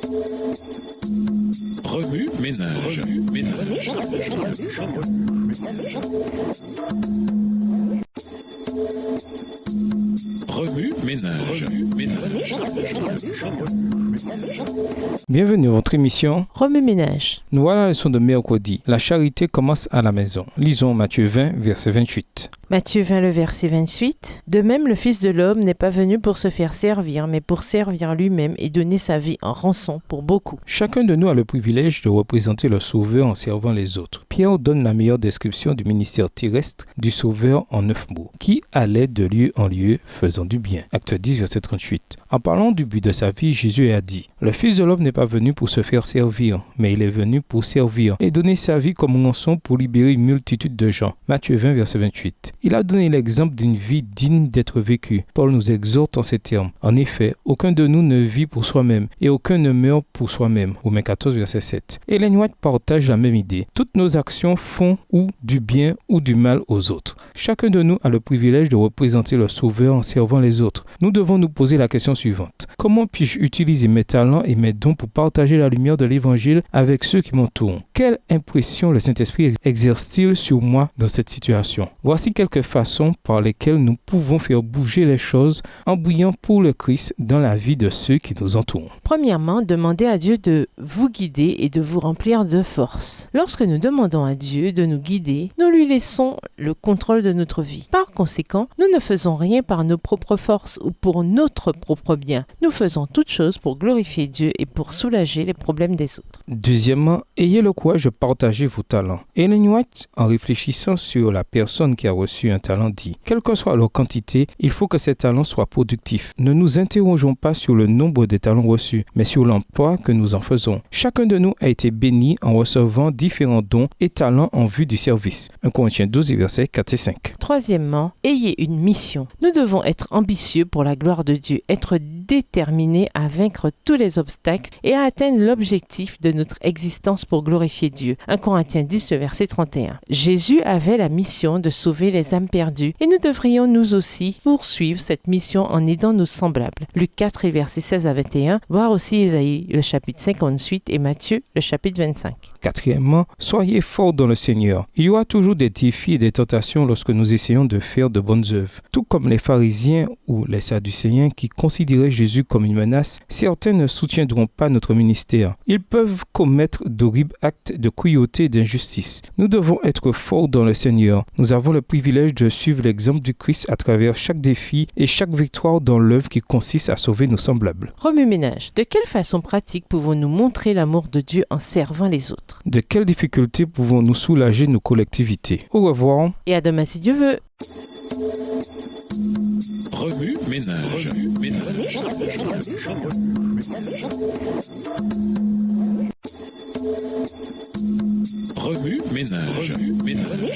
Remue ménage. Remue ménage. Bienvenue à votre émission Remue ménage. Nous voilà la leçon de mercredi. La charité commence à la maison. Lisons Matthieu 20, verset 28. Matthieu 20, le verset 28. De même, le Fils de l'homme n'est pas venu pour se faire servir, mais pour servir lui-même et donner sa vie en rançon pour beaucoup. Chacun de nous a le privilège de représenter le Sauveur en servant les autres. Pierre donne la meilleure description du ministère terrestre du Sauveur en 9 mots, qui allait de lieu en lieu faisant du bien. Acte 10, verset 38. En parlant du but de sa vie, Jésus a dit « Le Fils de l'homme n'est pas venu pour se faire servir, mais il est venu pour servir et donner sa vie comme rançon pour libérer une multitude de gens. » Matthieu 20, verset 28. Il a donné l'exemple d'une vie digne d'être vécue. Paul nous exhorte en ces termes. En effet, aucun de nous ne vit pour soi-même et aucun ne meurt pour soi-même. Romains 14, verset 7. Ellen White partage la même idée. Toutes nos actions font ou du bien ou du mal aux autres. Chacun de nous a le privilège de représenter le Sauveur en servant les autres. Nous devons nous poser la question suivante. Comment puis-je utiliser mes talents et mes dons pour partager la lumière de l'Évangile avec ceux qui m'entourent? Quelle impression le Saint-Esprit exerce-t-il sur moi dans cette situation? Voici quelques façons par lesquelles nous pouvons faire bouger les choses en brillant pour le Christ dans la vie de ceux qui nous entourent. Premièrement, demandez à Dieu de vous guider et de vous remplir de force. Lorsque nous demandons à Dieu de nous guider, nous lui laissons le contrôle de notre vie. Par conséquent, nous ne faisons rien par nos propres forces ou pour notre propre bien. Nous faisons toutes choses pour glorifier Dieu et pour soulager les problèmes des autres. Deuxièmement, ayez le courage de partager vos talents. Ellen White, en réfléchissant sur la personne qui a reçu un talent, dit « Quelle que soit leur quantité, il faut que ces talents soient productifs. Ne nous interrogeons pas sur le nombre des talents reçus, mais sur l'emploi que nous en faisons. Chacun de nous a été béni en recevant différents dons et talents en vue du service. » 1 Corinthiens 12, versets 4 et 5. Troisièmement, ayez une mission. Nous devons être ambitieux pour la gloire de Dieu, être déterminés à vaincre tous les obstacles et à atteindre l'objectif de notre existence pour glorifier Dieu. 1 Corinthiens 10, verset 31. Jésus avait la mission de sauver les âmes perdues et nous devrions nous aussi poursuivre cette mission en aidant nos semblables. Luc 4, versets 16 à 21, voir aussi Ésaïe, le chapitre 58 et Matthieu, le chapitre 25. Quatrièmement, soyez forts dans le Seigneur. Il y aura toujours des défis et des tentations lorsque nous essayons de faire de bonnes œuvres. Tout comme les pharisiens ou les sadducéens qui considéraient Jésus comme une menace, certains ne soutiendront pas notre ministère. Ils peuvent commettre d'horribles actes de cruauté et d'injustice. Nous devons être forts dans le Seigneur. Nous avons le privilège de suivre l'exemple du Christ à travers chaque défi et chaque victoire dans l'œuvre qui consiste à sauver nos semblables. Remue ménage. De quelle façon pratique pouvons-nous montrer l'amour de Dieu en servant les autres? De quelles difficultés pouvons-nous soulager nos collectivités? Au revoir. Et à demain si Dieu veut. Remue ménage. Remue ménage.